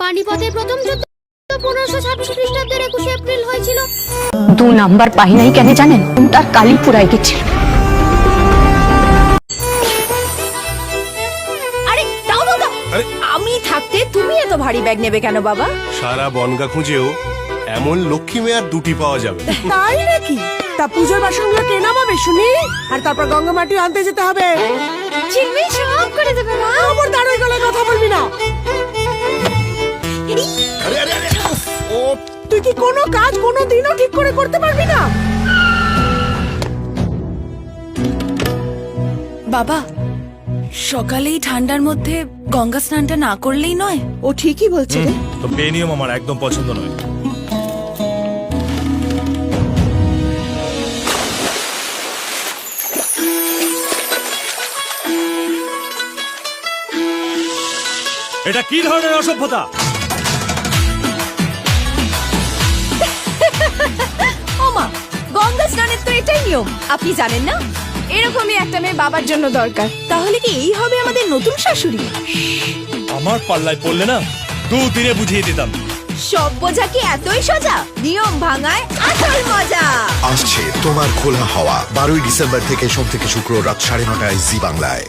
পানিপথের প্রথম যুদ্ধ 1526 খ্রিস্টাব্দের 21 এপ্রিল হয়েছিল। 2 নাম্বার পাই নাই কেন জানেন? তার কালীপুরায় গেছিল। আরে দাও দাও দাও। আমি থাকতে তুমি এত ভারী ব্যাগ নেবে কেন বাবা? সারা বনগা খুঁজেও এমন লক্ষ্মী মেয়ে আর দুটি পাওয়া যাবে। তাই নাকি? তা পুজোর বাসনগুলো কে নামাবে শুনি? আর তারপর গঙ্গা মাটি আনতে যেতে হবে। চিনবি সব করে দেবে মা। আমার দাঁড়াই গলায় কথা বলবি না। আরে আরে আরে ও তুই কি কোনো কাজ কোনো দিনও ঠিক করে করতে পারবি না? বাবা, সকালেই ঠান্ডার মধ্যে গঙ্গা স্নানটা না করলেই নয়। ও ঠিকই বলছে রে। তো বেনিয়ম আমার একদম পছন্দ নয়। এটা কি ধরনের অসভ্যতা? ওমা, গঙ্গা স্নানের তো এটাই নিয়ম, আপনি জানেন না? এরকমই একটা মেয়ে বাবার জন্য দরকার। তাহলে কি এই হবে আমাদের নতুন শাশুড়ি? আমার পাল্লায় পড়লে না 2 দিনে বুঝিয়ে দিতাম। সব বোঝা কি এতই সোজা? নিয়ম ভাঙায় আসল মজা। আসছে তোমার খোলা হাওয়া 12ই ডিসেম্বর থেকে সোম থেকে শুক্র রাত 9:30টায় জি বাংলায়।